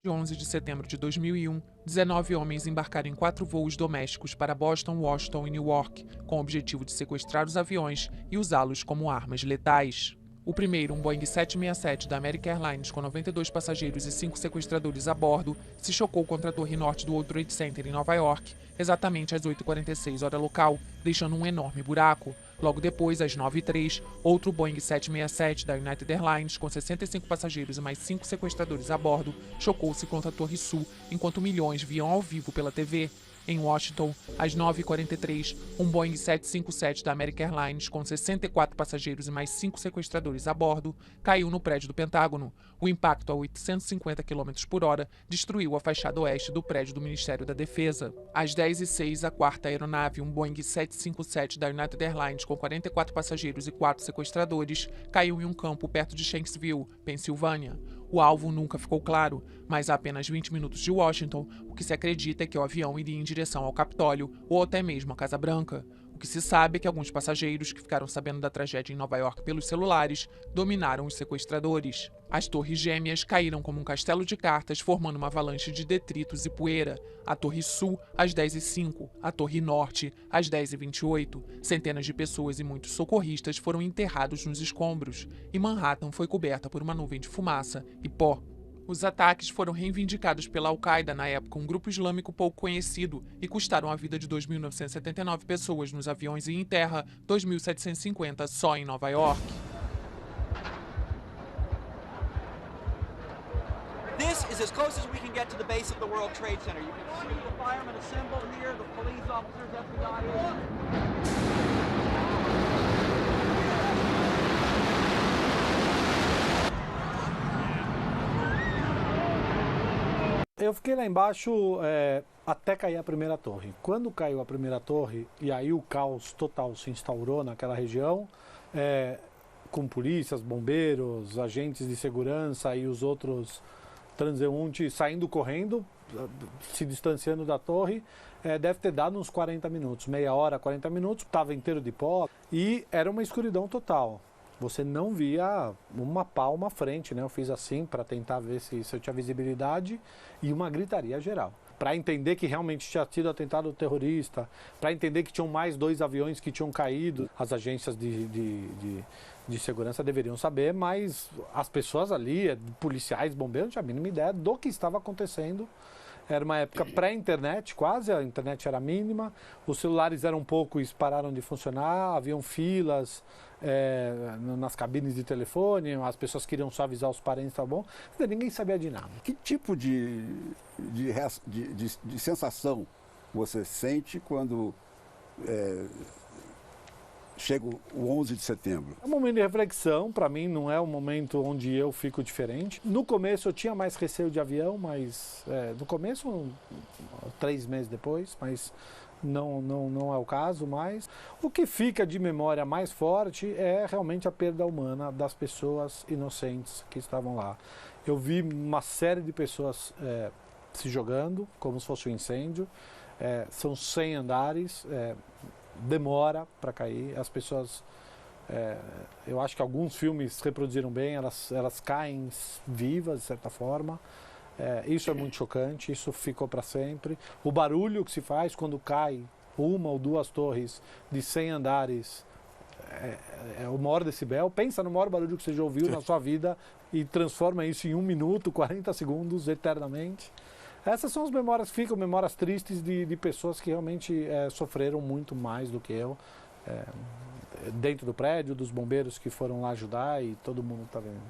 De 11 de setembro de 2001, 19 homens embarcaram em 4 voos domésticos para Boston, Washington e Newark, com o objetivo de sequestrar os aviões e usá-los como armas letais. O primeiro, um Boeing 767 da American Airlines com 92 passageiros e 5 sequestradores a bordo, se chocou contra a torre norte do World Trade Center em Nova York, exatamente às 8h46 hora local, deixando um enorme buraco. Logo depois, às 9h03, outro Boeing 767 da United Airlines, com 65 passageiros e mais 5 sequestradores a bordo, chocou-se contra a Torre Sul, enquanto milhões viam ao vivo pela TV. Em Washington, às 9h43, um Boeing 757 da American Airlines, com 64 passageiros e mais 5 sequestradores a bordo, caiu no prédio do Pentágono. O impacto a 850 km por hora destruiu a fachada oeste do prédio do Ministério da Defesa. Às 10h06, a quarta aeronave, um Boeing 757 da United Airlines, com 44 passageiros e 4 sequestradores, caiu em um campo perto de Shanksville, Pensilvânia. O alvo nunca ficou claro, mas a apenas 20 minutos de Washington, o que se acredita é que o avião iria em direção ao Capitólio ou até mesmo à Casa Branca. O que se sabe é que alguns passageiros que ficaram sabendo da tragédia em Nova York pelos celulares dominaram os sequestradores. As torres gêmeas caíram como um castelo de cartas, formando uma avalanche de detritos e poeira. A Torre Sul, às 10h05, a Torre Norte, às 10h28. Centenas de pessoas e muitos socorristas foram enterrados nos escombros, e Manhattan foi coberta por uma nuvem de fumaça e pó. Os ataques foram reivindicados pela Al-Qaeda, na época um grupo islâmico pouco conhecido, e custaram a vida de 2.979 pessoas nos aviões e em terra, 2.750 só em Nova York. This is as close as we can get to the base of the World Trade Center. You can see the firemen assembled here, the police officers, FBI. Eu fiquei lá embaixo até cair a primeira torre. Quando caiu a primeira torre, e aí o caos total se instaurou naquela região, com polícias, bombeiros, agentes de segurança e os outros transeuntes saindo correndo, se distanciando da torre, deve ter dado uns 40 minutos, meia hora, 40 minutos, estava inteiro de pó e era uma escuridão total. Você não via uma palma à frente, né? Eu fiz assim para tentar ver se eu tinha visibilidade e uma gritaria geral. Para entender que realmente tinha sido atentado terrorista, para entender que tinham mais 2 aviões que tinham caído. As agências de segurança deveriam saber, mas as pessoas ali, policiais, bombeiros, não tinham a mínima ideia do que estava acontecendo. Era uma época pré-internet, quase, a internet era mínima, os celulares eram poucos, pararam de funcionar, haviam filas nas cabines de telefone, as pessoas queriam só avisar os parentes, tá bom? Ninguém sabia de nada. Que tipo de sensação você sente quando chega o 11 de setembro? É um momento de reflexão, para mim não é um momento onde eu fico diferente. No começo eu tinha mais receio de avião, mas no começo, 3 meses depois, mas não é o caso mais. O que fica de memória mais forte é realmente a perda humana das pessoas inocentes que estavam lá. Eu vi uma série de pessoas se jogando, como se fosse um incêndio. São 100 andares, demora para cair. As pessoas, eu acho que alguns filmes reproduziram bem, elas caem vivas de certa forma. Isso é muito chocante, isso ficou para sempre. O barulho que se faz quando cai uma ou 2 torres de 100 andares é o maior decibel. Pensa no maior barulho que você já ouviu na sua vida e transforma isso em 1 minuto, 40 segundos, eternamente. Essas são as memórias que ficam, memórias tristes de pessoas que realmente sofreram muito mais do que eu. Dentro do prédio, dos bombeiros que foram lá ajudar e todo mundo está vendo.